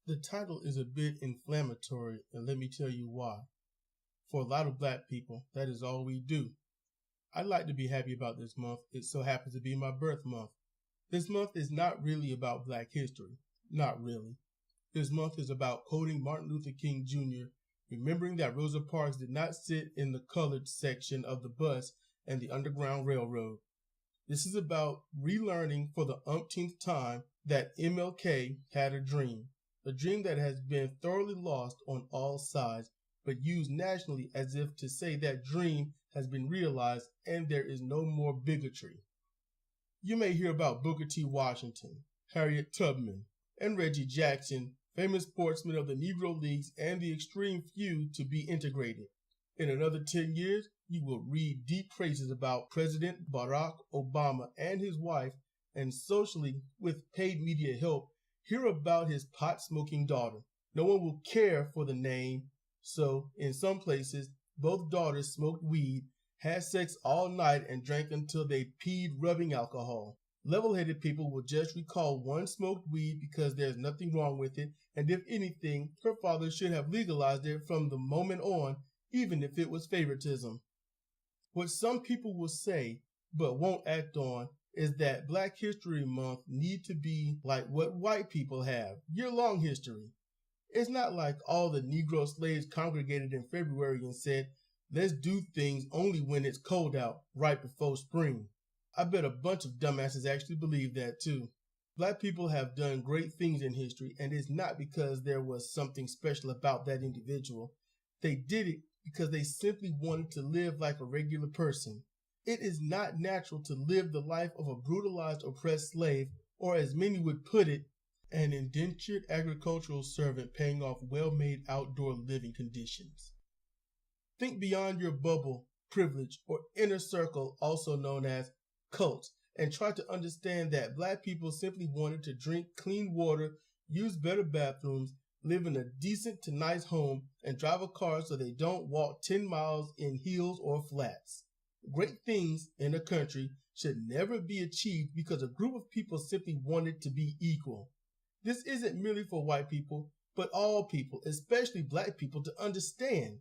The title is a bit inflammatory, and let me tell you why. For a lot of black people, that is all we do. I'd like to be happy about this month. It so happens to be my birth month. This month is not really about black history. Not really. This month is about quoting Martin Luther King Jr., remembering that Rosa Parks did not sit in the colored section of the bus and the Underground Railroad. This is about relearning for the umpteenth time that MLK had a dream that has been thoroughly lost on all sides, but used nationally as if to say that dream has been realized and there is no more bigotry. You may hear about Booker T. Washington, Harriet Tubman, and Reggie Jackson, famous sportsmen of the Negro Leagues and the extreme few to be integrated. In another 10 years, you will read deep praises about President Barack Obama and his wife, and socially, with paid media help, hear about his pot-smoking daughter. No one will care for the name, so in some places, both daughters smoked weed, had sex all night, and drank until they peed rubbing alcohol. Level-headed people will just recall one smoked weed because there's nothing wrong with it, and if anything, her father should have legalized it from the moment on, even if it was favoritism. What some people will say, but won't act on, is that Black History Month need to be like what white people have, year-long history. It's not like all the Negro slaves congregated in February and said, let's do things only when it's cold out, right before spring. I bet a bunch of dumbasses actually believe that too. Black people have done great things in history, and it's not because there was something special about that individual. They did it because they simply wanted to live like a regular person. It is not natural to live the life of a brutalized, oppressed slave, or as many would put it, an indentured agricultural servant paying off well-made outdoor living conditions. Think beyond your bubble, privilege, or inner circle, also known as cults, and try to understand that black people simply wanted to drink clean water, use better bathrooms, live in a decent to nice home, and drive a car so they don't walk 10 miles in heels or flats. Great things in a country should never be achieved because a group of people simply wanted to be equal. This isn't merely for white people, but all people, especially black people, to understand.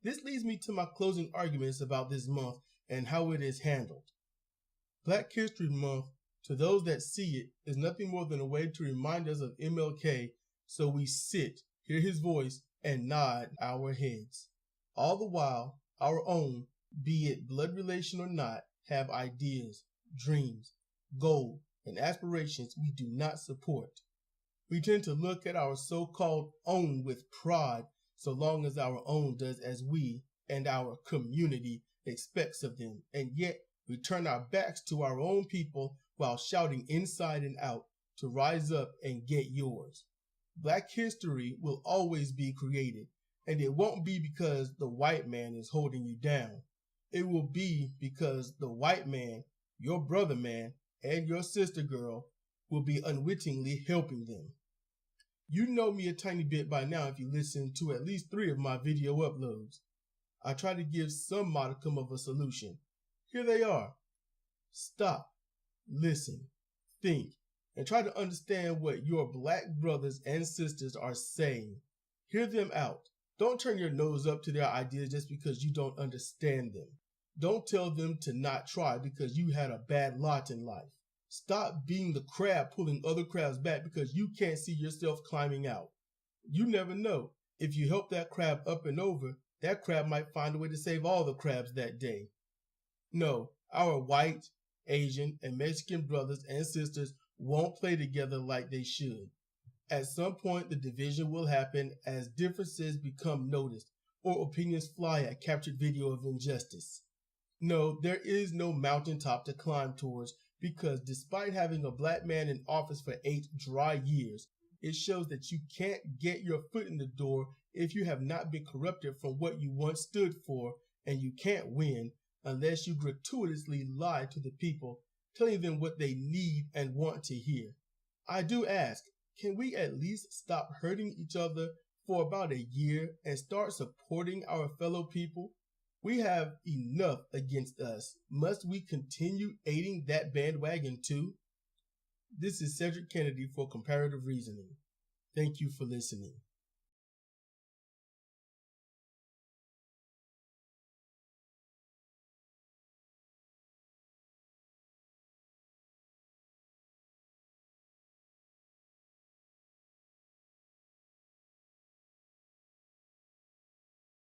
This leads me to my closing arguments about this month and how it is handled. Black History Month, to those that see it, is nothing more than a way to remind us of MLK, so we sit, hear his voice, and nod our heads. All the while, our own, be it blood relation or not, have ideas, dreams, goals, and aspirations we do not support. We tend to look at our so-called own with pride, so long as our own does as we and our community expects of them, and yet we turn our backs to our own people while shouting inside and out to rise up and get yours. Black history will always be created, and it won't be because the white man is holding you down. It will be because the white man, your brother man, and your sister girl will be unwittingly helping them. You know me a tiny bit by now if you listen to at least 3 of my video uploads. I try to give some modicum of a solution. Here they are. Stop, listen, think, and try to understand what your black brothers and sisters are saying. Hear them out. Don't turn your nose up to their ideas just because you don't understand them. Don't tell them to not try because you had a bad lot in life. Stop being the crab pulling other crabs back because you can't see yourself climbing out. You never know. If you help that crab up and over, that crab might find a way to save all the crabs that day. No, our white, Asian, and Mexican brothers and sisters won't play together like they should. At some point, the division will happen as differences become noticed or opinions fly at captured video of injustice. No, there is no mountaintop to climb towards because despite having a black man in office for 8 dry years, it shows that you can't get your foot in the door if you have not been corrupted from what you once stood for, and you can't win unless you gratuitously lie to the people, telling them what they need and want to hear. I do ask, can we at least stop hurting each other for about a year and start supporting our fellow people? We have enough against us. Must we continue aiding that bandwagon too? This is Sedrik Cannady for Comparative Reasoning. Thank you for listening.